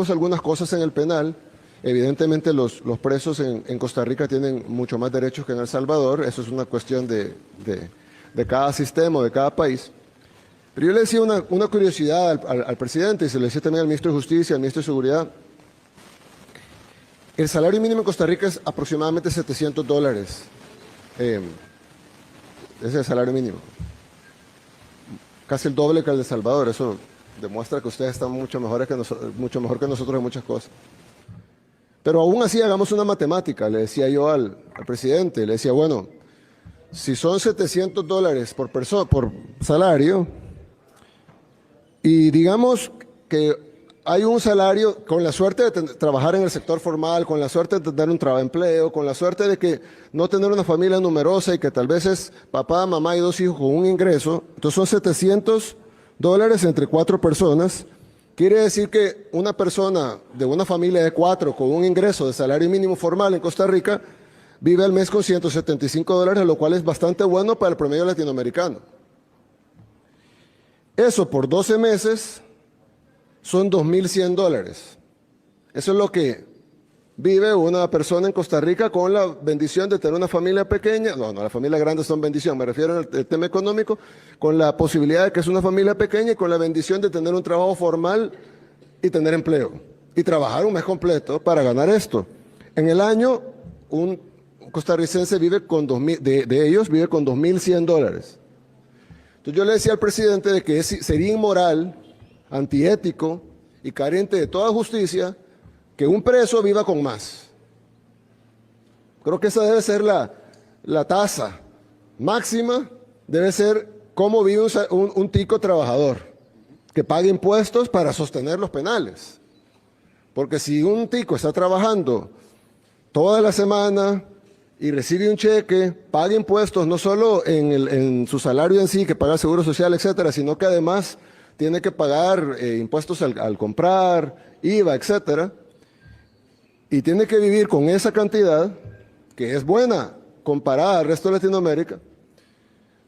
cambiamos algunas cosas en el penal. Evidentemente los presos en Costa Rica tienen mucho más derechos que en El Salvador. Eso es una cuestión de cada sistema, de cada país. Pero yo le decía una curiosidad al presidente, y se lo decía también al ministro de Justicia, al ministro de Seguridad. El salario mínimo en Costa Rica es aproximadamente $700. Ese es el salario mínimo. Casi el doble que el de El Salvador. Eso demuestra que ustedes están mucho mejor que nosotros en muchas cosas. Pero aún así hagamos una matemática, le decía yo al presidente, le decía, bueno, si son $700 por salario, y digamos que hay un salario, con la suerte de trabajar en el sector formal, con la suerte de tener un empleo, con la suerte de que no tener una familia numerosa y que tal vez es papá, mamá y 2 hijos con un ingreso, entonces son $700 entre 4 personas. Quiere decir que una persona de una familia de 4 con un ingreso de salario mínimo formal en Costa Rica vive al mes con $175, lo cual es bastante bueno para el promedio latinoamericano. Eso por 12 meses son $2.100. Eso es lo que vive una persona en Costa Rica con la bendición de tener una familia pequeña. No, la familia grande son bendición, me refiero al tema económico, con la posibilidad de que es una familia pequeña y con la bendición de tener un trabajo formal y tener empleo. Y trabajar un mes completo para ganar esto. En el año, un costarricense vive con de ellos vive con $2.100. Entonces yo le decía al presidente de que sería inmoral, antiético y carente de toda justicia que un preso viva con más. Creo que esa debe ser la tasa máxima, debe ser cómo vive un tico trabajador, que pague impuestos para sostener los penales. Porque si un tico está trabajando toda la semana y recibe un cheque, paga impuestos no solo en su salario en sí, que paga seguro social, etcétera, sino que además tiene que pagar impuestos al comprar, IVA, etcétera, y tiene que vivir con esa cantidad, que es buena comparada al resto de Latinoamérica,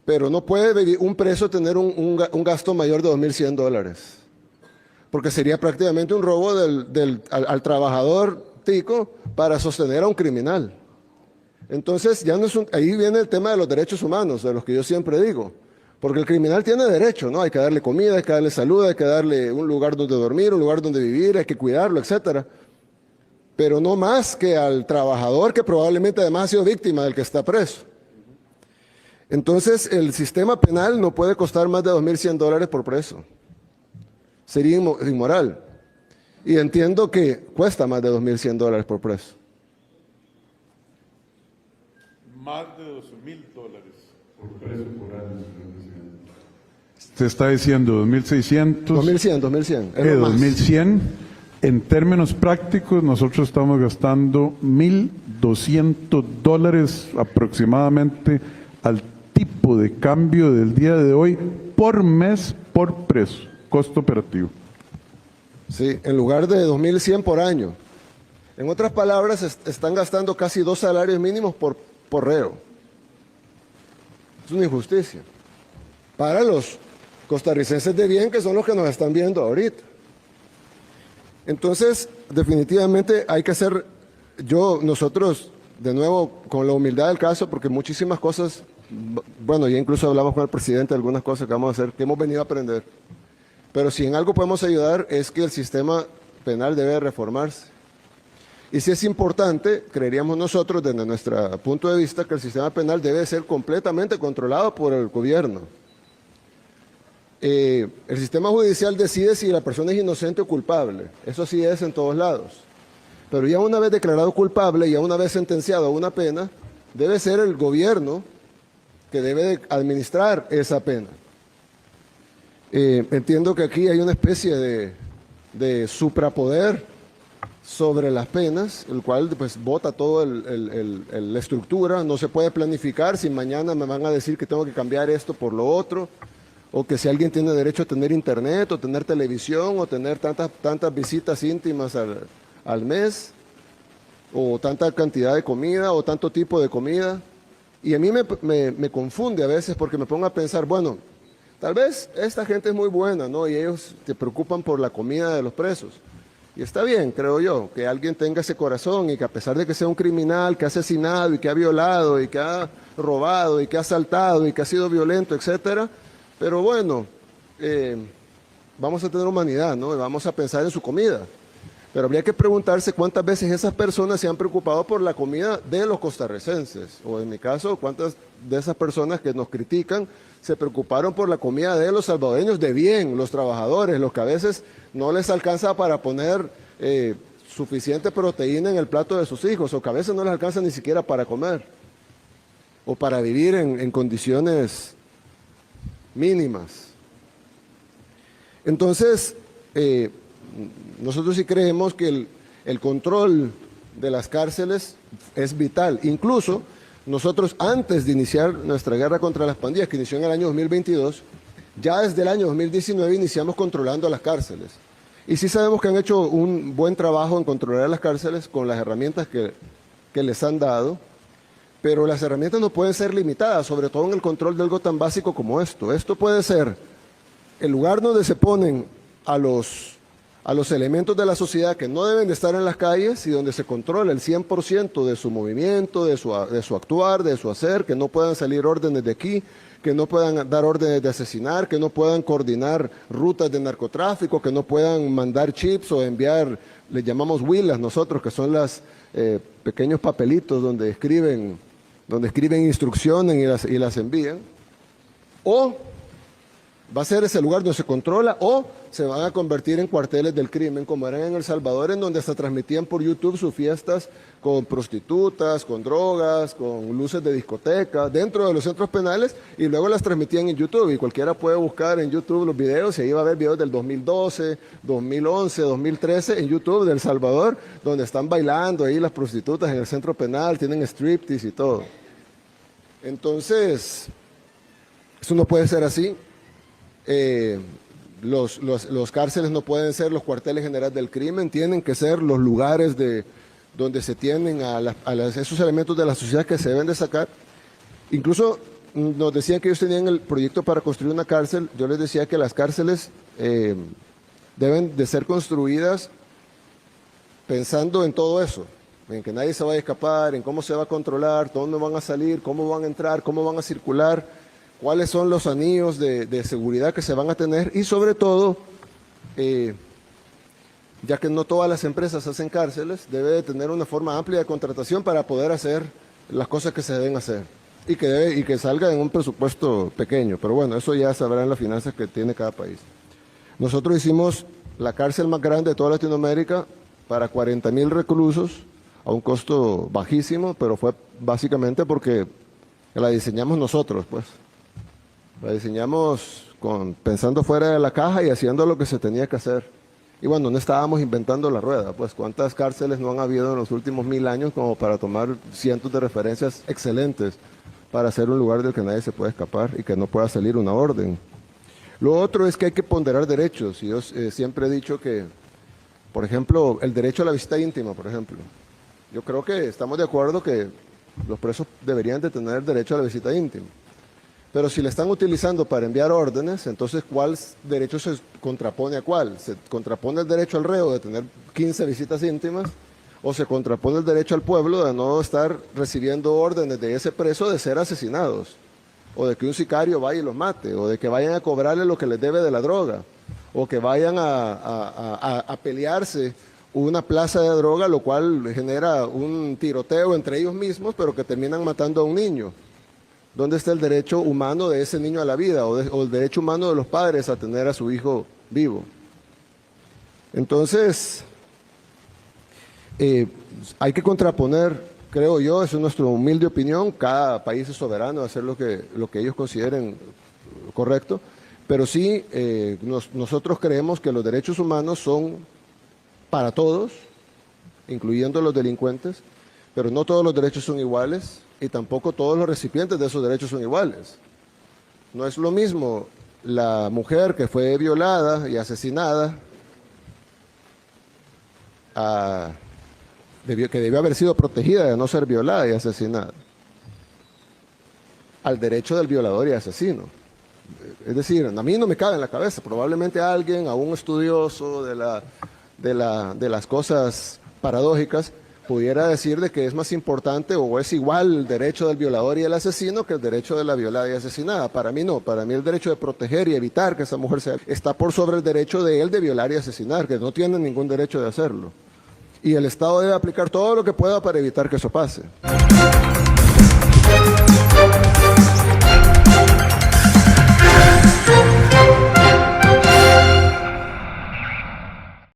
pero no puede un preso tener un gasto mayor de $2.100, porque sería prácticamente un robo al trabajador tico para sostener a un criminal. Entonces, ya no es ahí viene el tema de los derechos humanos, de los que yo siempre digo. Porque el criminal tiene derecho, ¿no? Hay que darle comida, hay que darle salud, hay que darle un lugar donde dormir, un lugar donde vivir, hay que cuidarlo, etcétera. Pero no más que al trabajador que probablemente además ha sido víctima del que está preso. Entonces, el sistema penal no puede costar más de $2.100 por preso. Sería inmoral. Y entiendo que cuesta más de $2.100 por preso. Más de $12.000 por preso por año. Usted está diciendo 2.600. 2.100. 2.100. En términos prácticos, nosotros estamos gastando $1.200 aproximadamente al tipo de cambio del día de hoy por mes por preso, costo operativo. Sí, en lugar de 2.100 por año. En otras palabras, están gastando casi 2 salarios mínimos por reo. Es una injusticia para los costarricenses de bien, que son los que nos están viendo ahorita. Entonces, definitivamente hay que hacer, nosotros, de nuevo, con la humildad del caso, porque muchísimas cosas, bueno, ya incluso hablamos con el presidente de algunas cosas que vamos a hacer, que hemos venido a aprender. Pero si en algo podemos ayudar es que el sistema penal debe reformarse. Y si es importante, creeríamos nosotros, desde nuestro punto de vista, que el sistema penal debe ser completamente controlado por el gobierno. El sistema judicial decide si la persona es inocente o culpable. Eso sí es en todos lados. Pero ya una vez declarado culpable, ya una vez sentenciado a una pena, debe ser el gobierno que debe de administrar esa pena. Entiendo que aquí hay una especie de suprapoder sobre las penas, el cual pues bota toda la estructura. No se puede planificar si mañana me van a decir que tengo que cambiar esto por lo otro, o que si alguien tiene derecho a tener internet, o tener televisión, o tener tantas visitas íntimas al mes, o tanta cantidad de comida, o tanto tipo de comida. Y a mí me confunde a veces, porque me pongo a pensar, bueno, tal vez esta gente es muy buena, ¿no? Y ellos se preocupan por la comida de los presos. Y está bien, creo yo, que alguien tenga ese corazón y que a pesar de que sea un criminal, que ha asesinado y que ha violado y que ha robado y que ha asaltado y que ha sido violento, etcétera, pero bueno, vamos a tener humanidad, ¿no? Y vamos a pensar en su comida. Pero habría que preguntarse cuántas veces esas personas se han preocupado por la comida de los costarricenses, o en mi caso, cuántas de esas personas que nos critican se preocuparon por la comida de los salvadoreños de bien, los trabajadores, los que a veces no les alcanza para poner suficiente proteína en el plato de sus hijos, o que a veces no les alcanza ni siquiera para comer, o para vivir en condiciones mínimas. Entonces, nosotros sí creemos que el control de las cárceles es vital. Incluso nosotros, antes de iniciar nuestra guerra contra las pandillas, que inició en el año 2022, ya desde el año 2019 iniciamos controlando las cárceles. Y sí sabemos que han hecho un buen trabajo en controlar las cárceles con las herramientas que les han dado, pero las herramientas no pueden ser limitadas, sobre todo en el control de algo tan básico como esto. Esto puede ser el lugar donde se ponen a los elementos de la sociedad que no deben de estar en las calles y donde se controla el 100% de su movimiento, de su actuar, de su hacer, que no puedan salir órdenes de aquí, que no puedan dar órdenes de asesinar, que no puedan coordinar rutas de narcotráfico, que no puedan mandar chips o enviar, le llamamos huilas nosotros, que son los pequeños papelitos donde escriben instrucciones y las envían. O va a ser ese lugar donde se controla, o se van a convertir en cuarteles del crimen, como eran en El Salvador, en donde hasta transmitían por YouTube sus fiestas con prostitutas, con drogas, con luces de discoteca, dentro de los centros penales, y luego las transmitían en YouTube. Y cualquiera puede buscar en YouTube los videos, y ahí va a haber videos del 2012, 2011, 2013 en YouTube de El Salvador, donde están bailando ahí las prostitutas en el centro penal, tienen striptease y todo. Entonces, eso no puede ser así. Los cárceles no pueden ser los cuarteles generales del crimen, tienen que ser los lugares donde se tienen esos elementos de la sociedad que se deben de sacar. Incluso nos decían que ellos tenían el proyecto para construir una cárcel. Yo les decía que las cárceles deben de ser construidas pensando en todo eso, en que nadie se vaya a escapar, en cómo se va a controlar, dónde van a salir, cómo van a entrar, cómo van a circular, cuáles son los anillos de seguridad que se van a tener y sobre todo, ya que no todas las empresas hacen cárceles, debe de tener una forma amplia de contratación para poder hacer las cosas que se deben hacer y que salga en un presupuesto pequeño, pero bueno, eso ya sabrán las finanzas que tiene cada país. Nosotros hicimos la cárcel más grande de toda Latinoamérica para 40,000 reclusos a un costo bajísimo, pero fue básicamente porque la diseñamos nosotros, pues. La diseñamos pensando fuera de la caja y haciendo lo que se tenía que hacer. Y bueno, no estábamos inventando la rueda, pues cuántas cárceles no han habido en los últimos 1000 años como para tomar cientos de referencias excelentes para hacer un lugar del que nadie se puede escapar y que no pueda salir una orden. Lo otro es que hay que ponderar derechos. Y yo siempre he dicho que, por ejemplo, el derecho a la visita íntima, por ejemplo. Yo creo que estamos de acuerdo que los presos deberían de tener derecho a la visita íntima. Pero si le están utilizando para enviar órdenes, entonces ¿cuál derecho se contrapone a cuál? ¿Se contrapone el derecho al reo de tener 15 visitas íntimas? ¿O se contrapone el derecho al pueblo de no estar recibiendo órdenes de ese preso de ser asesinados? ¿O de que un sicario vaya y los mate? ¿O de que vayan a cobrarle lo que les debe de la droga? ¿O que vayan a pelearse una plaza de droga, lo cual genera un tiroteo entre ellos mismos, pero que terminan matando a un niño? ¿Dónde está el derecho humano de ese niño a la vida o el derecho humano de los padres a tener a su hijo vivo? Entonces, hay que contraponer, creo yo, es nuestra humilde opinión, cada país es soberano de hacer lo que ellos consideren correcto, pero sí nosotros creemos que los derechos humanos son para todos, incluyendo los delincuentes, pero no todos los derechos son iguales. Y tampoco todos los recipientes de esos derechos son iguales. No es lo mismo la mujer que fue violada y asesinada, que debió haber sido protegida de no ser violada y asesinada, al derecho del violador y asesino. Es decir, a mí no me cabe en la cabeza, probablemente a alguien, a un estudioso de las cosas paradójicas, pudiera decir de que es más importante o es igual el derecho del violador y el asesino que el derecho de la violada y asesinada. Para mí no, para mí el derecho de proteger y evitar que esa mujer está por sobre el derecho de él de violar y asesinar, que no tiene ningún derecho de hacerlo. Y el Estado debe aplicar todo lo que pueda para evitar que eso pase.